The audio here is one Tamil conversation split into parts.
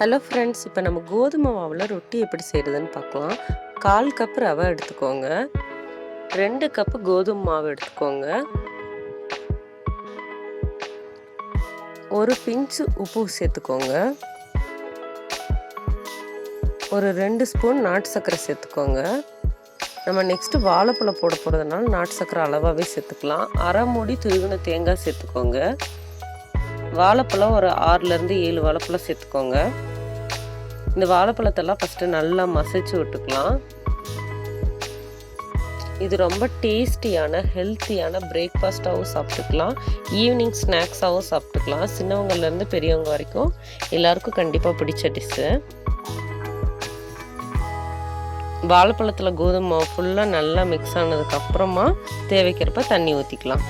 ஹலோ ஃப்ரெண்ட்ஸ், இப்போ நம்ம கோதுமை மாவில் ரொட்டி எப்படி செய்கிறதுன்னு பார்க்கலாம். 1/4 கப் ரவை எடுத்துக்கோங்க, 2 கப்பு கோதுமை மாவு எடுத்துக்கோங்க, ஒரு பிஞ்சு உப்பு சேர்த்துக்கோங்க, ஒரு 2 ஸ்பூன் நாட்டு சர்க்கரை சேர்த்துக்கோங்க. நம்ம நெக்ஸ்ட்டு வாழைப்பழம் போட போகிறதுனால நாட்டு சர்க்கரை அளவாகவே சேர்த்துக்கலாம். அரை மூடி துருவின தேங்காய் சேர்த்துக்கோங்க. வாழைப்பழம் ஒரு 6லேருந்து 7 வாழைப்பழம் சேர்த்துக்கோங்க. இந்த வாழைப்பழத்தெல்லாம் ஃபஸ்ட்டு நல்லா மசிச்சு விட்டுக்கலாம். இது ரொம்ப டேஸ்டியான ஹெல்த்தியான பிரேக்ஃபாஸ்ட்டாகவும் சாப்பிட்டுக்கலாம், ஈவினிங் ஸ்நாக்ஸாகவும் சாப்பிட்டுக்கலாம். சின்னவங்கலேருந்து பெரியவங்க வரைக்கும் எல்லாருக்கும் கண்டிப்பாக பிடிச்ச டிஷ்ஷு. வாழைப்பழத்தில் கோதுமை மாவு ஃபுல்லாக நல்லா மிக்ஸ் ஆனதுக்கப்புறமா தேவைக்கிறப்ப தண்ணி ஊற்றிக்கலாம்.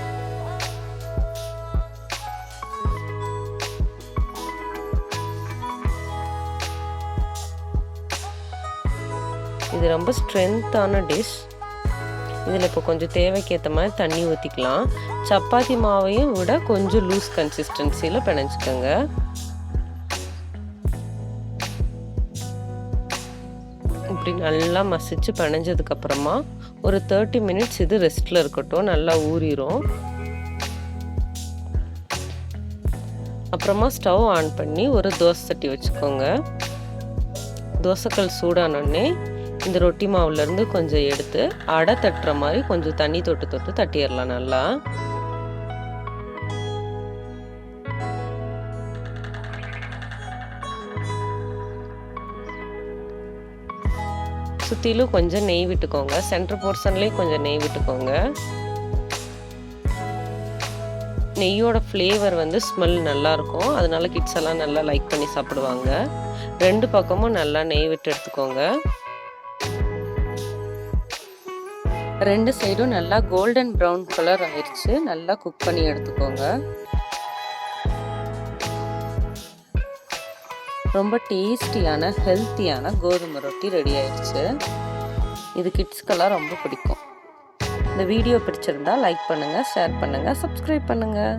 இது ரொம்ப ஸ்ட்ரென்த்தான டிஷ். இதில் இப்போ கொஞ்சம் தேவைக்கேற்ற மாதிரி தண்ணி ஊற்றிக்கலாம். சப்பாத்தி மாவையும் விட கொஞ்சம் லூஸ் கன்சிஸ்டன்சியில் பிணைஞ்சிக்கோங்க. இப்படி நல்லா மசிச்சு பிணைஞ்சதுக்கப்புறமா ஒரு 30 மினிட்ஸ் இது ரெஸ்ட்டில் இருக்கட்டும், நல்லா ஊறிடும். அப்புறமா ஸ்டவ் ஆன் பண்ணி ஒரு தோசை சட்டி வச்சுக்கோங்க. தோசைக்கல் சூடானோடனே இந்த ரொட்டி மாவுலேருந்து கொஞ்சம் எடுத்து அடை தட்டுற மாதிரி கொஞ்சம் தண்ணி தொட்டு தொட்டு தட்டிடலாம். நல்லா சுற்றிலும் கொஞ்சம் நெய் விட்டுக்கோங்க. சென்டர் போர்ஷன்லேயும் கொஞ்சம் நெய் விட்டுக்கோங்க. நெய்யோட ஃப்ளேவர் ஸ்மெல் நல்லாயிருக்கும், அதனால கிட்ஸ் எல்லாம் நல்லா லைக் பண்ணி சாப்பிடுவாங்க. 2 பக்கமும் நல்லா நெய் விட்டு எடுத்துக்கோங்க. 2 சைடும் நல்லா கோல்டன் ப்ரௌன் கலர் ஆயிடுச்சு. நல்லா குக் பண்ணி எடுத்துக்கோங்க. ரொம்ப டேஸ்டியான ஹெல்த்தியான கோதுமை ரொட்டி ரெடி ஆயிடுச்சு. இது கிட்ஸ்க்கெல்லாம் ரொம்ப பிடிக்கும். இந்த வீடியோ பிடிச்சிருந்தா லைக் பண்ணுங்கள், ஷேர் பண்ணுங்கள், சப்ஸ்கிரைப் பண்ணுங்கள்.